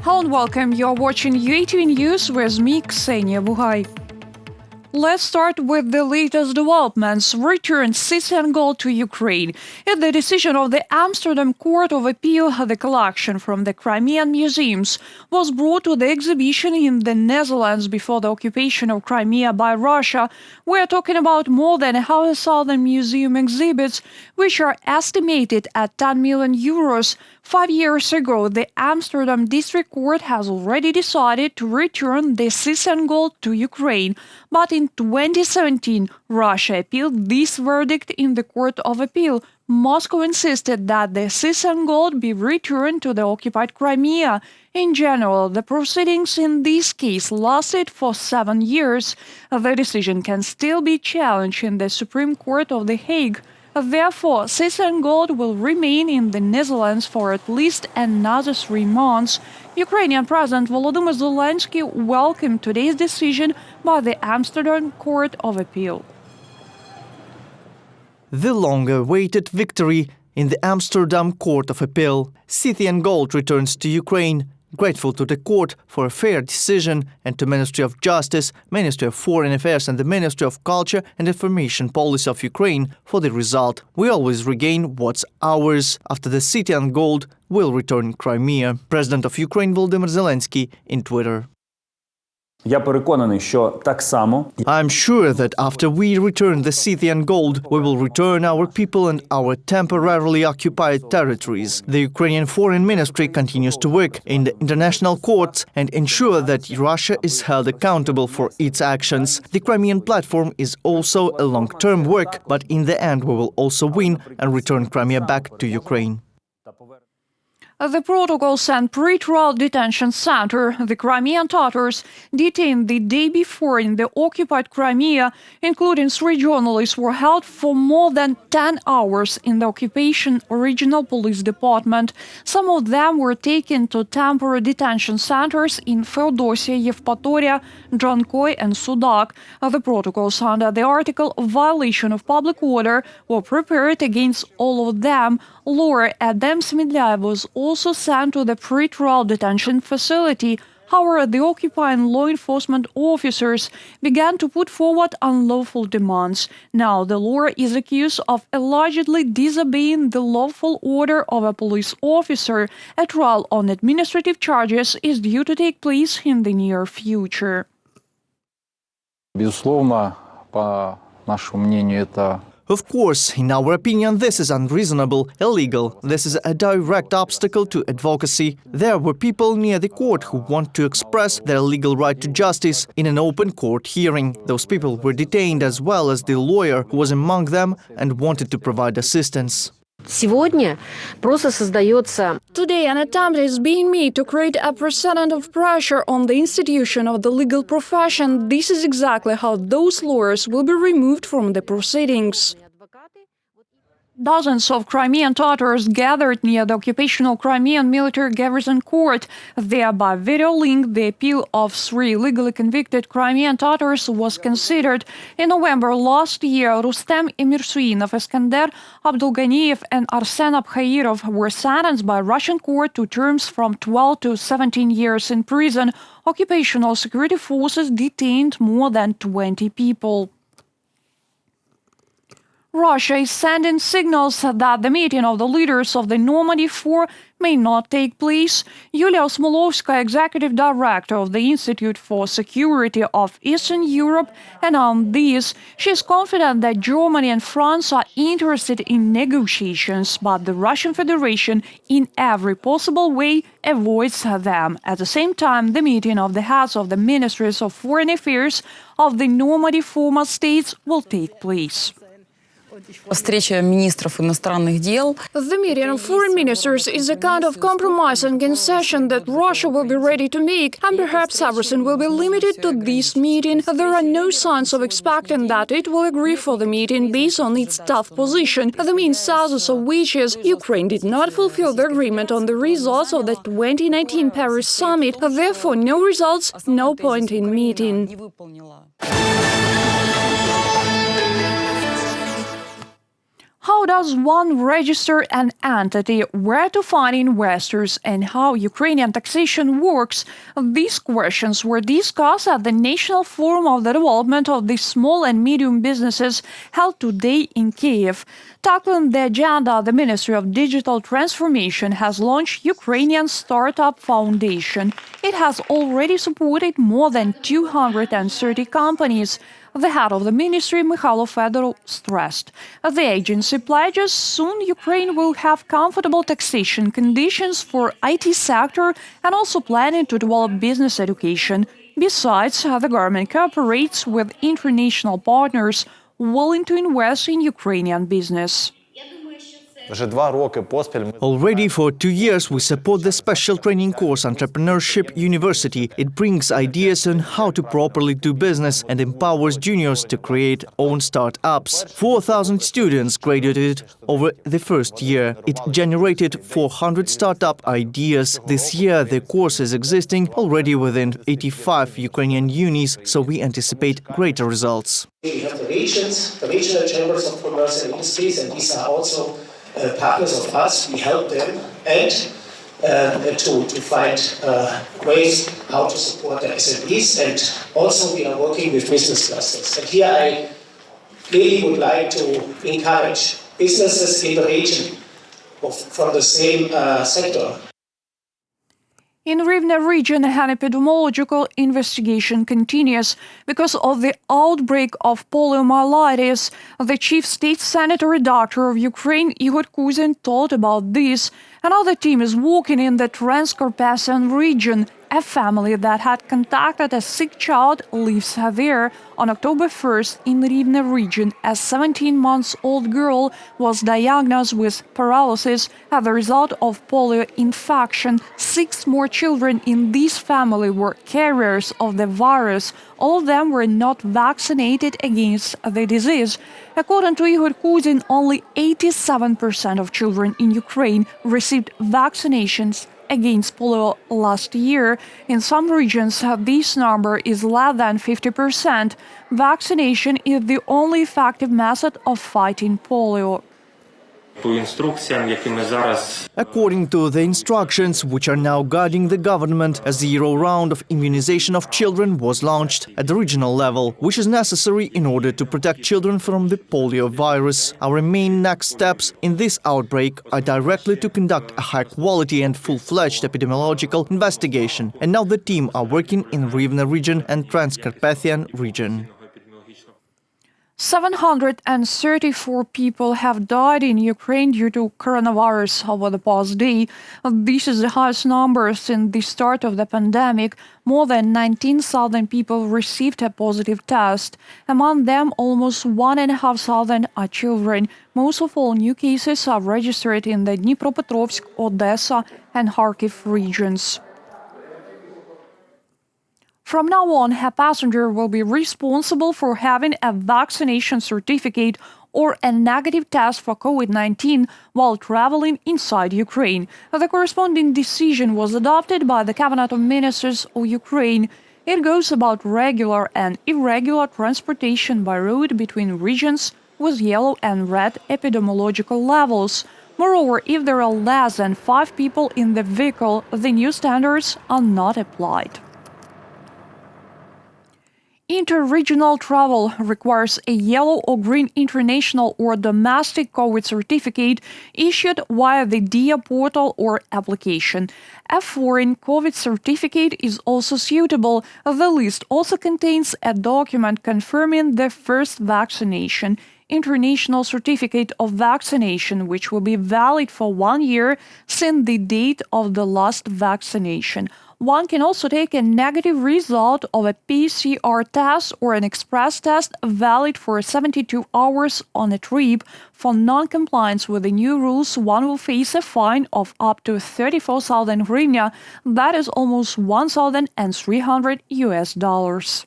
Hello and welcome. You're watching UATV News with me, Ksenia Bugay. Let's start with the latest developments. Return Scythian Gold to Ukraine. At the decision of the Amsterdam Court of Appeal, the collection from the Crimean museums was brought to the exhibition in the Netherlands before the occupation of Crimea by Russia. We're talking about more than 100,000 museum exhibits, which are estimated at 10 million euros. 5 years ago, the Amsterdam District Court has already decided to return the Scythian Gold to Ukraine. But in 2017, Russia appealed this verdict in the Court of Appeal. Moscow insisted that the Scythian Gold be returned to the occupied Crimea. In general, the proceedings in this case lasted for 7 years. The decision can still be challenged in the Supreme Court of The Hague. Therefore, Scythian Gold will remain in the Netherlands for at least another 3 months. Ukrainian President Volodymyr Zelensky welcomed today's decision by the Amsterdam Court of Appeal. The long-awaited victory in the Amsterdam Court of Appeal. Scythian Gold returns to Ukraine. Grateful to the court for a fair decision and to Ministry of Justice, Ministry of Foreign Affairs and the Ministry of Culture and Information Policy of Ukraine for the result. We always regain what's ours. After the Scythian Gold will return Crimea. President of Ukraine Volodymyr Zelensky in Twitter. I'm sure that after we return the Scythian Gold, we will return our people and our temporarily occupied territories. The Ukrainian Foreign Ministry continues to work in the international courts and ensure that Russia is held accountable for its actions. The Crimean platform is also a long-term work, but in the end we will also win and return Crimea back to Ukraine. The protocols and pretrial detention center, the Crimean Tatars, detained the day before in the occupied Crimea, including 3 journalists, were held for more than 10 hours in the occupation regional police department. Some of them were taken to temporary detention centers in Feodosia, Yevpatoria, Jankoy and Sudak. The protocols under the article Violation of Public Order were prepared against all of them. Lawyer Adam Smedlyaev was also sent to the pretrial detention facility. However, the occupying law enforcement officers began to put forward unlawful demands. Now, the lawyer is accused of allegedly disobeying the lawful order of a police officer. A trial on administrative charges is due to take place in the near future. Безусловно, по нашему мнению, это Of course, in our opinion, this is unreasonable, illegal. This is a direct obstacle to advocacy. There were people near the court who want to express their legal right to justice in an open court hearing. Those people were detained as well as the lawyer who was among them and wanted to provide assistance. Today, an attempt is being made to create a precedent of pressure on the institution of the legal profession. This is exactly how those lawyers will be removed from the proceedings. Dozens of Crimean Tatars gathered near the occupational Crimean military garrison court. Thereby, video link the appeal of 3 legally convicted Crimean Tatars was considered. In November last year, Rustem Emirsuinov, Iskander Abdulganiyev and Arsen Abkhairov were sentenced by Russian court to terms from 12 to 17 years in prison. Occupational security forces detained more than 20 people. Russia is sending signals that the meeting of the leaders of the Normandy 4 may not take place. Yulia Osmolovskaya, executive director of the Institute for Security of Eastern Europe, announced this. She is confident that Germany and France are interested in negotiations, but the Russian Federation, in every possible way, avoids them. At the same time, the meeting of the heads of the Ministries of Foreign Affairs of the Normandy former states will take place. Встреча министров иностранных дел. The meeting of foreign ministers is a kind of compromise and concession that Russia will be ready to make, and perhaps everything will be limited to this meeting. There are no signs of expecting that it will agree for the meeting based on its tough position. The main sources of which is Ukraine did not fulfill the agreement on the results of the 2019 Paris summit. Therefore, no results, no point in meeting. How does one register an entity, where to find investors, and how Ukrainian taxation works? These questions were discussed at the National Forum of the Development of the Small and Medium Businesses held today in Kyiv. Tackling the agenda, the Ministry of Digital Transformation has launched Ukrainian Startup Foundation. It has already supported more than 230 companies. The head of the ministry, Mikhailo Fedorov, stressed. The agency pledges soon Ukraine will have comfortable taxation conditions for IT sector and also planning to develop business education. Besides, the government cooperates with international partners willing to invest in Ukrainian business. Already for 2 years, we support the special training course Entrepreneurship University. It brings ideas on how to properly do business and empowers juniors to create own startups. 4,000 students graduated over the first year. It generated 400 startup ideas. This year, the course is existing already within 85 Ukrainian unis, so we anticipate greater results. We have the regions, the regional chambers of commerce and industries, and these are also partners of us. We help them and to find ways how to support the SMEs, and also we are working with business clusters. And here I really would like to encourage businesses in the region from the same sector. In Rivne region, an epidemiological investigation continues because of the outbreak of poliomyelitis. The chief state sanitary doctor of Ukraine, Igor Kuzin, told about this. Another team is working in the Transcarpathian region. A family that had contacted a sick child lives there. On October 1st, in Rivne region, a 17-month-old girl was diagnosed with paralysis as a result of polio infection. 6 more children in this family were carriers of the virus. All of them were not vaccinated against the disease. According to Igor Kuzin, only 87% of children in Ukraine received vaccinations against polio last year. In some regions, this number is less than 50%. Vaccination is the only effective method of fighting polio. According to the instructions which are now guiding the government, a 0 round of immunization of children was launched at the regional level, which is necessary in order to protect children from the polio virus. Our main next steps in this outbreak are directly to conduct a high-quality and full-fledged epidemiological investigation, and now the team are working in Rivne region and Transcarpathian region. 734 people have died in Ukraine due to coronavirus over the past day. This is the highest number since the start of the pandemic. More than 19,000 people received a positive test. Among them, almost 1,500 are children. Most of all new cases are registered in the Dnipropetrovsk, Odessa, and Kharkiv regions. From now on, a passenger will be responsible for having a vaccination certificate or a negative test for COVID-19 while traveling inside Ukraine. The corresponding decision was adopted by the Cabinet of Ministers of Ukraine. It goes about regular and irregular transportation by road between regions with yellow and red epidemiological levels. Moreover, if there are less than 5 people in the vehicle, the new standards are not applied. Interregional travel requires a yellow or green international or domestic COVID certificate issued via the DIA portal or application. A foreign COVID certificate is also suitable. The list also contains a document confirming the first vaccination. International certificate of vaccination, which will be valid for 1 year since the date of the last vaccination. One can also take a negative result of a PCR test or an express test valid for 72 hours on a trip. For non-compliance with the new rules, one will face a fine of up to 34,000 hryvnia, that is almost $1,300.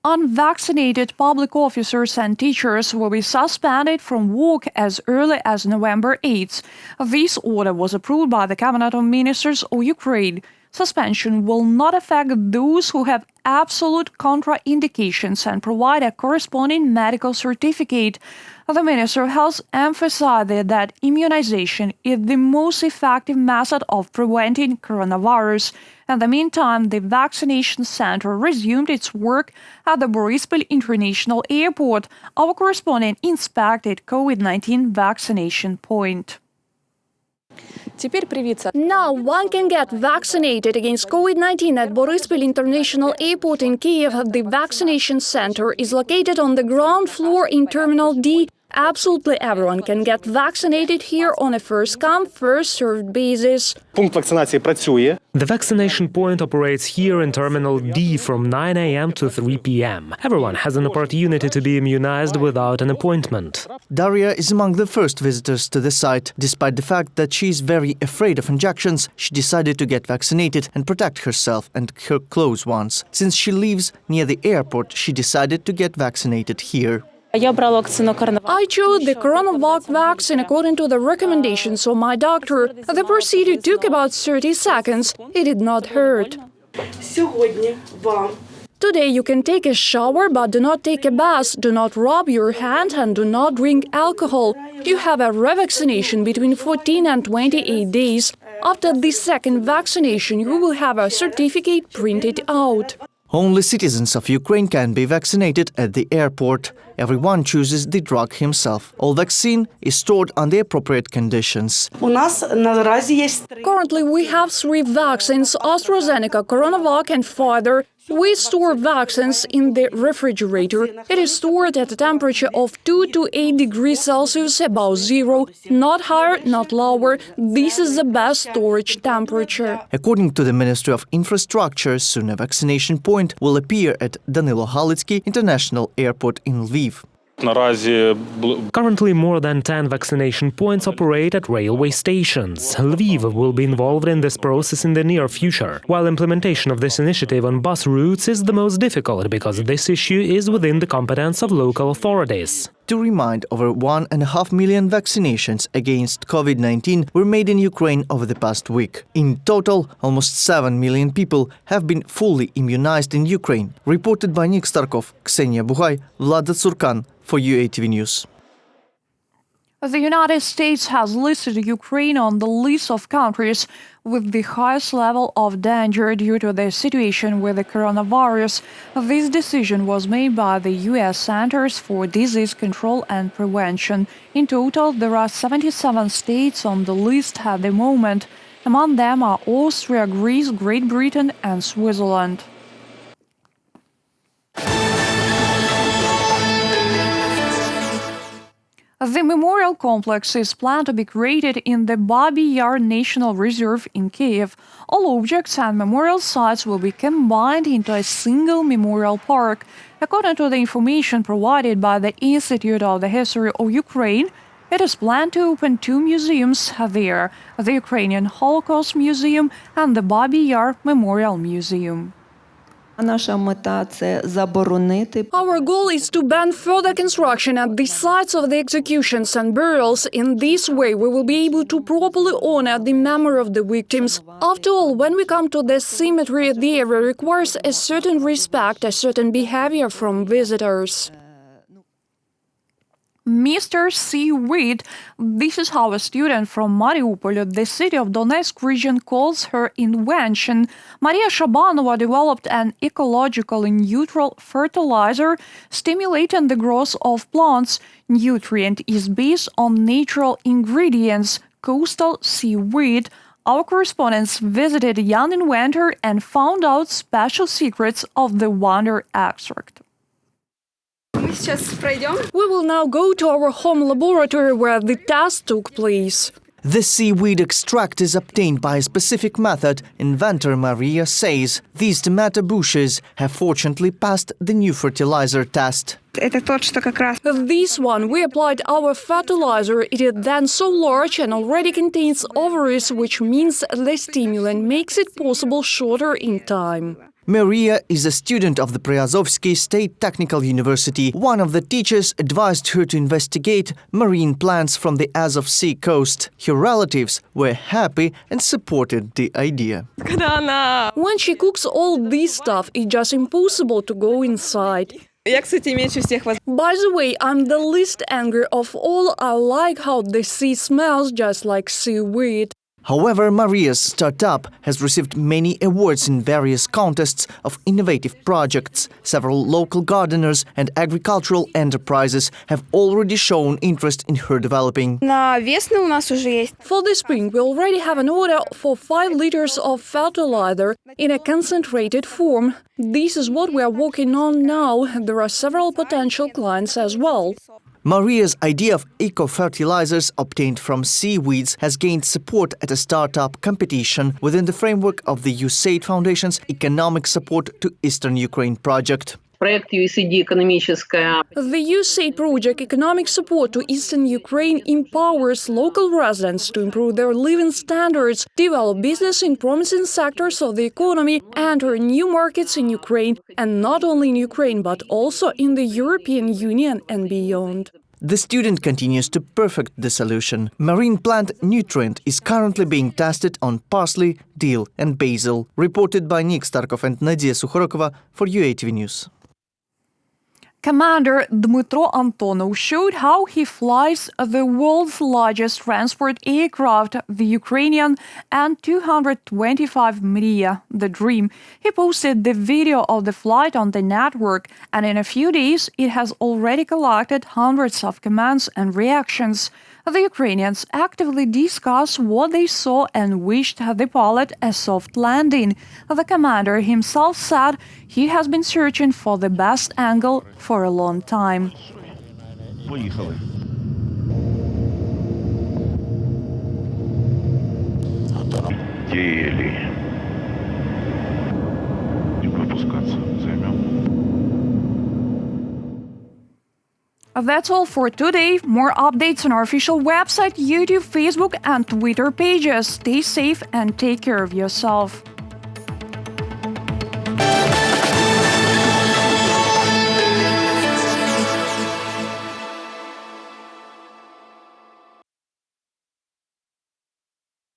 Unvaccinated public officers and teachers will be suspended from work as early as November 8th. This order was approved by the Cabinet of Ministers of Ukraine. Suspension will not affect those who have absolute contraindications and provide a corresponding medical certificate. The Minister of Health emphasized that immunization is the most effective method of preventing coronavirus. In the meantime, the vaccination center resumed its work at the Boryspil International Airport. Our correspondent inspected COVID-19 vaccination point. Now one can get vaccinated against COVID-19 at Boryspil International Airport in Kyiv. The vaccination center is located on the ground floor in Terminal D. Absolutely everyone can get vaccinated here on a first-come, first-served basis. The vaccination point operates here in Terminal D from 9 a.m. to 3 p.m. Everyone has an opportunity to be immunized without an appointment. Daria is among the first visitors to the site. Despite the fact that she is very afraid of injections, she decided to get vaccinated and protect herself and her close ones. Since she lives near the airport, she decided to get vaccinated here. I chose the CoronaVac vaccine according to the recommendations of my doctor. The procedure took about 30 seconds. It did not hurt. Today you can take a shower, but do not take a bath, do not rub your hand and do not drink alcohol. You have a revaccination between 14 and 28 days. After the second vaccination, you will have a certificate printed out. Only citizens of Ukraine can be vaccinated at the airport. Everyone chooses the drug himself. All vaccine is stored under appropriate conditions. Currently, we have 3 vaccines: AstraZeneca, CoronaVac and Pfizer. We store vaccines in the refrigerator. It is stored at a temperature of 2 to 8 degrees Celsius, above zero, not higher, not lower. This is the best storage temperature. According to the Ministry of Infrastructure, soon a vaccination point will appear at Danilo Halitsky International Airport in Lviv. Currently, more than 10 vaccination points operate at railway stations. Lviv will be involved in this process in the near future, while implementation of this initiative on bus routes is the most difficult because this issue is within the competence of local authorities. To remind, over 1.5 million vaccinations against COVID-19 were made in Ukraine over the past week. In total, almost 7 million people have been fully immunized in Ukraine. Reported by Nick Starkov, Ksenia Bugay, Vlada Tsurkan for UATV News. The United States has listed Ukraine on the list of countries with the highest level of danger due to the situation with the coronavirus. This decision was made by the U.S. Centers for Disease Control and Prevention. In total, there are 77 states on the list at the moment. Among them are Austria, Greece, Great Britain and Switzerland. The memorial complex is planned to be created in the Babi Yar National Reserve in Kyiv. All objects and memorial sites will be combined into a single memorial park. According to the information provided by the Institute of the History of Ukraine, it is planned to open 2 museums there, the Ukrainian Holocaust Museum and the Babi Yar Memorial Museum. Our goal is to ban further construction at the sites of the executions and burials. In this way, we will be able to properly honor the memory of the victims. After all, when we come to the cemetery, the area requires a certain respect, a certain behavior from visitors. Mr. Seaweed, this is how a student from Mariupol, the city of Donetsk region, calls her invention. Maria Shabanova developed an ecologically neutral fertilizer stimulating the growth of plants. Nutrient is based on natural ingredients, coastal seaweed. Our correspondents visited young inventor and found out special secrets of the wonder extract. We will now go to our home laboratory where the test took place. The seaweed extract is obtained by a specific method, inventor Maria says. These tomato bushes have fortunately passed the new fertilizer test. This one, we applied our fertilizer. It is then so large and already contains ovaries, which means the stimulant makes it possible shorter in time. Maria is a student of the Priazovsky State Technical University. One of the teachers advised her to investigate marine plants from the Azov Sea coast. Her relatives were happy and supported the idea. When she cooks all this stuff, it's just impossible to go inside. By the way, I'm the least angry of all. I like how the sea smells just like seaweed. However, Maria's startup has received many awards in various contests of innovative projects. Several local gardeners and agricultural enterprises have already shown interest in her developing. For the spring, we already have an order for 5 liters of fertilizer in a concentrated form. This is what we are working on now. There are several potential clients as well. Maria's idea of eco-fertilizers obtained from seaweeds has gained support at a startup competition within the framework of the USAID Foundation's Economic Support to Eastern Ukraine project. The USAID project Economic Support to Eastern Ukraine empowers local residents to improve their living standards, develop business in promising sectors of the economy, enter new markets in Ukraine, and not only in Ukraine but also in the European Union and beyond. The student continues to perfect the solution. Marine plant nutrient is currently being tested on parsley, dill and basil. Reported by Nick Starkov and Nadia Sukharokova for UATV News. Commander Dmytro Antonov showed how he flies the world's largest transport aircraft, the Ukrainian Antonov-225 Mriya, the Dream. He posted the video of the flight on the network, and in a few days it has already collected hundreds of comments and reactions. The Ukrainians actively discuss what they saw and wished the pilot a soft landing. The commander himself said he has been searching for the best angle for a long time. That's all for today. More updates on our official website, YouTube, Facebook and Twitter pages. Stay safe and take care of yourself.